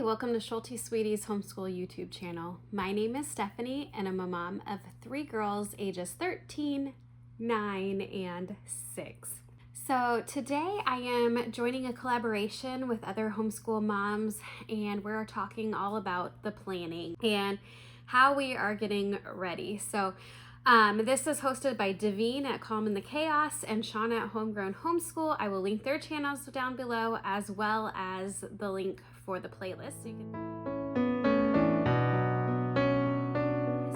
welcome to Schulte Sweetie's Homeschool YouTube channel. My name is Stephanie and I'm a mom of 3 girls ages 13, 9, and 6. So today I am joining a collaboration with other homeschool moms and we're talking all about the planning and how we are getting ready. So this is hosted by Devine at Calm in the Chaos and Shauna at Homegrown Homeschool. I will link their channels down below as well as the link for the playlist.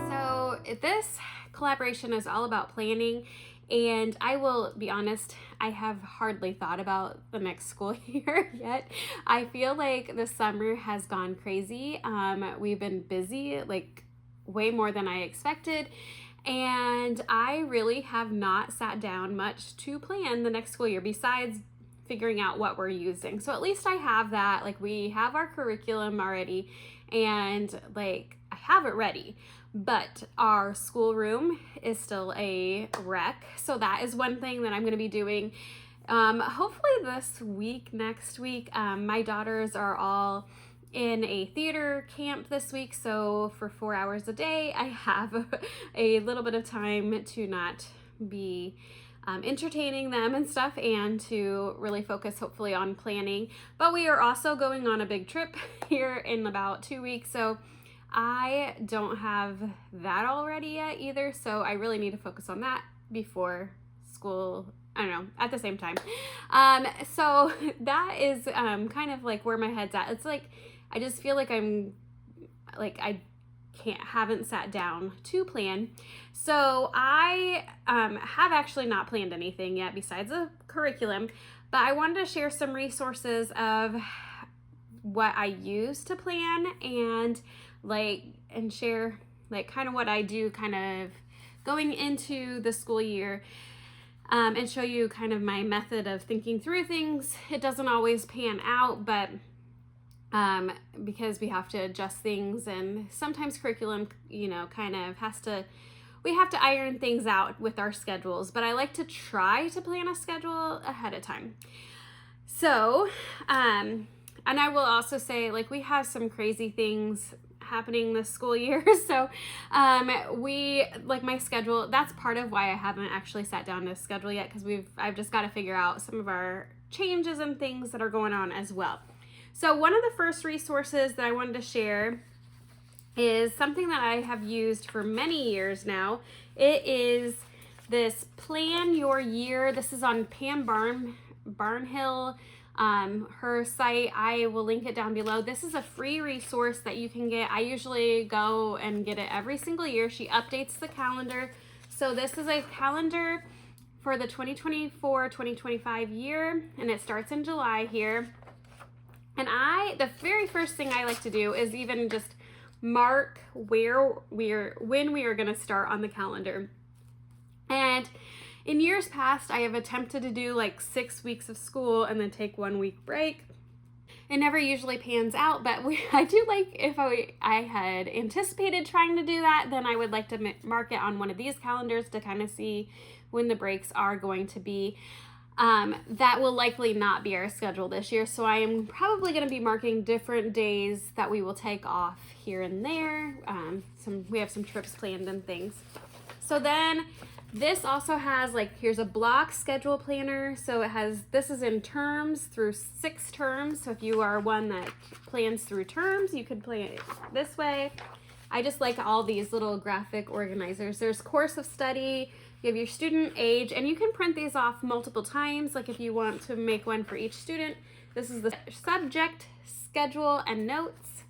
So this collaboration is all about planning, and I will be honest, I have hardly thought about the next school year yet. I feel like the summer has gone crazy. We've been busy, like way more than I expected. And I really have not sat down much to plan the next school year besides figuring out what we're using. So at least I have that. Like, we have our curriculum already and like I have it ready, but our schoolroom is still a wreck. So that is one thing that I'm going to be doing hopefully this week, next week. My daughters are all in a theater camp this week, so for 4 hours a day I have a little bit of time to not be entertaining them and stuff and to really focus hopefully on planning. But we are also going on a big trip here in about 2 weeks, so I don't have that all ready yet either, so I really need to focus on that before school, I don't know, at the same time. So that is kind of like where my head's at. It's like I just feel like I haven't sat down to plan. So I have actually not planned anything yet besides the curriculum, but I wanted to share some resources of what I use to plan and share like kind of what I do kind of going into the school year. And show you kind of my method of thinking through things. It doesn't always pan out, but because we have to adjust things, and sometimes curriculum, kind of we have to iron things out with our schedules, but I like to try to plan a schedule ahead of time. So, and I will also say, like, we have some crazy things happening this school year. So my schedule, that's part of why I haven't actually sat down to schedule yet, because I've just got to figure out some of our changes and things that are going on as well. So one of the first resources that I wanted to share is something that I have used for many years now. It is this Plan Your Year. This is on Pam Barnhill, her site. I will link it down below. This is a free resource that you can get. I usually go and get it every single year. She updates the calendar. So this is a calendar for the 2024-2025 year, and it starts in July here. And the very first thing I like to do is even just mark when we are going to start on the calendar. And in years past, I have attempted to do like 6 weeks of school and then take 1 week break. It never usually pans out, but I do like, if I had anticipated trying to do that, then I would like to mark it on one of these calendars to kind of see when the breaks are going to be. That will likely not be our schedule this year, so I am probably going to be marking different days that we will take off here and there. We have some trips planned and things. So then this also has, like, here's a block schedule planner. So this is in terms through 6 terms. So if you are one that plans through terms, you could plan it this way. I just like all these little graphic organizers. There's course of study, you have your student age, and you can print these off multiple times, like if you want to make one for each student. This is the subject, schedule, and notes.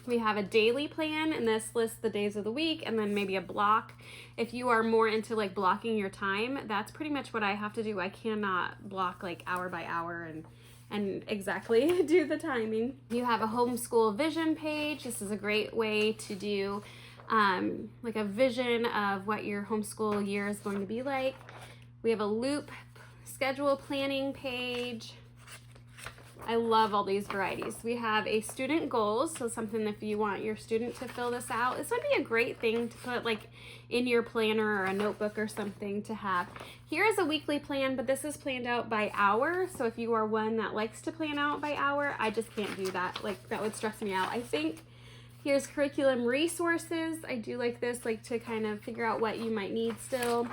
We have a daily plan, and this lists the days of the week, and then maybe a block. If you are more into like blocking your time, that's pretty much what I have to do. I cannot block like hour by hour and exactly do the timing. You have a homeschool vision page. This is a great way to do like a vision of what your homeschool year is going to be like. We have a loop schedule planning page. I love all these varieties. We have a student goals, so something if you want your student to fill this out. This would be a great thing to put like in your planner or a notebook or something to have. Here is a weekly plan, but this is planned out by hour. So if you are one that likes to plan out by hour, I just can't do that. Like that would stress me out, I think. Here's curriculum resources. I do like this, like to kind of figure out what you might need still.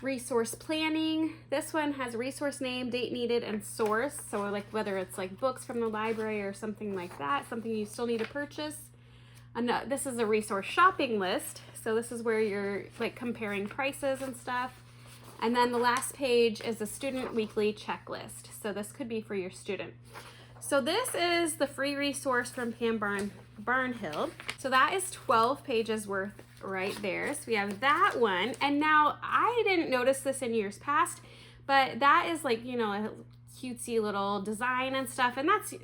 Resource planning. This one has resource name, date needed, and source. So like whether it's like books from the library or something like that, something you still need to purchase. And this is a resource shopping list. So this is where you're like comparing prices and stuff. And then the last page is a student weekly checklist. So this could be for your student. So this is the free resource from Pam Barnhill. So that is 12 pages worth right there. So we have that one. And now I didn't notice this in years past, but that is like, you know, a cutesy little design and stuff. And that's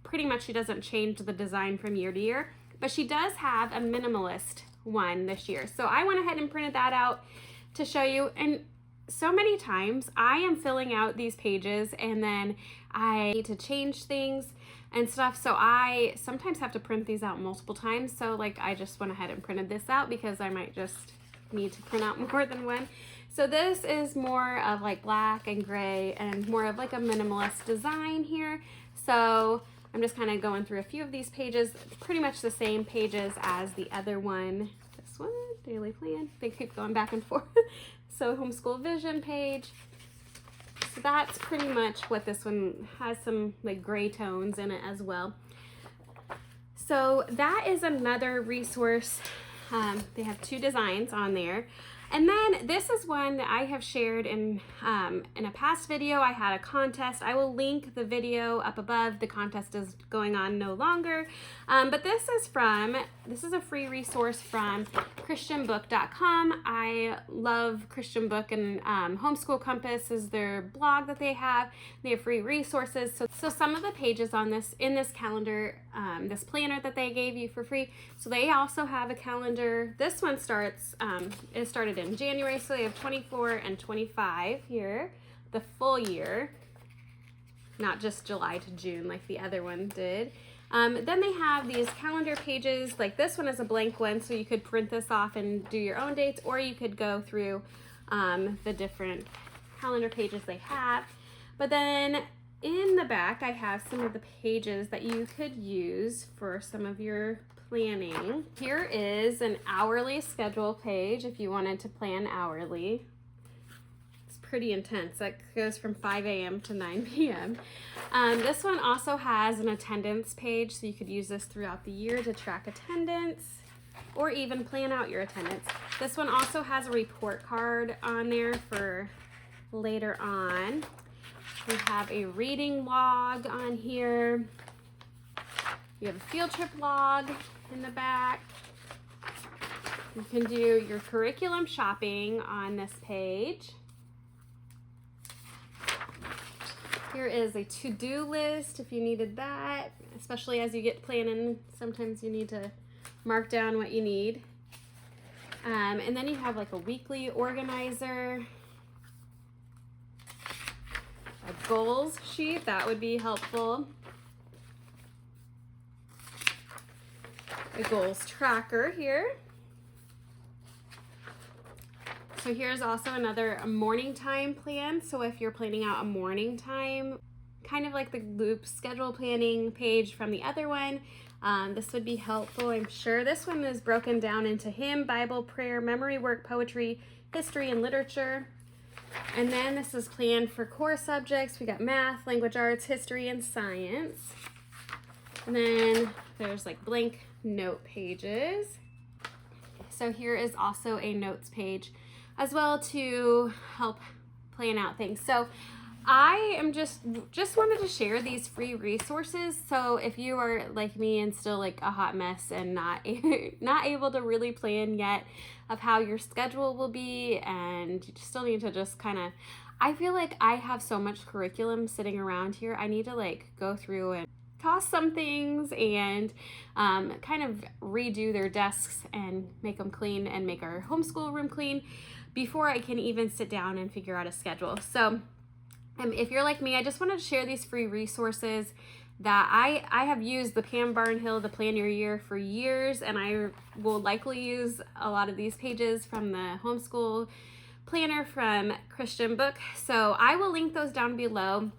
pretty much, she doesn't change the design from year to year, but she does have a minimalist one this year. So I went ahead and printed that out to show you. And so many times I am filling out these pages and then I need to change things and stuff. So I sometimes have to print these out multiple times. So like I just went ahead and printed this out because I might just need to print out more than one. So this is more of like black and gray and more of like a minimalist design here. So I'm just kind of going through a few of these pages, pretty much the same pages as the other one. This one, daily plan. They keep going back and forth. So homeschool vision page. So that's pretty much what this one has, some like gray tones in it as well. So that is another resource. They have two designs on there. And then this is one that I have shared in a past video. I had a contest. I will link the video up above. The contest is going on no longer. But this is a free resource from christianbook.com. I love Christian Book, and Homeschool Compass is their blog that they have. They have free resources. So some of the pages on this, in this calendar, this planner that they gave you for free. So they also have a calendar. This one starts, it started in January, so they have 24 and 25 here, the full year, not just July to June like the other one did. Then they have these calendar pages, like this one is a blank one, so you could print this off and do your own dates, or you could go through the different calendar pages they have. But then in the back, I have some of the pages that you could use for some of your planning. Here is an hourly schedule page if you wanted to plan hourly. It's pretty intense. That goes from 5 a.m. to 9 p.m. This one also has an attendance page, so you could use this throughout the year to track attendance or even plan out your attendance. This one also has a report card on there for later on. We have a reading log on here. You have a field trip log in the back. You can do your curriculum shopping on this page. Here is a to-do list if you needed that, especially as you get planning. Sometimes you need to mark down what you need. And then you have like a weekly organizer, a goals sheet, that would be helpful. A goals tracker here. So here's also another morning time plan. So if you're planning out a morning time, kind of like the loop schedule planning page from the other one, this would be helpful, I'm sure. This one is broken down into hymn, Bible, prayer, memory work, poetry, history, and literature. And then this is planned for core subjects. We got math, language arts, history, and science. And then there's like blank note pages. So here is also a notes page as well to help plan out things. So I am just wanted to share these free resources. So if you are like me and still like a hot mess and not able to really plan yet of how your schedule will be, and you still need to just kind of, I feel like I have so much curriculum sitting around here. I need to like go through and toss some things and kind of redo their desks and make them clean and make our homeschool room clean before I can even sit down and figure out a schedule. So If you're like me, I just wanted to share these free resources that I have used the Pam Barnhill to plan your year for years, and I will likely use a lot of these pages from the Homeschool Planner from Christian Book. So I will link those down below.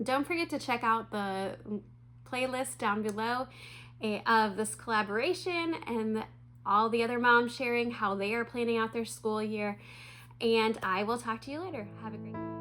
Don't forget to check out the playlist down below of this collaboration and all the other moms sharing how they are planning out their school year. And I will talk to you later. Have a great day.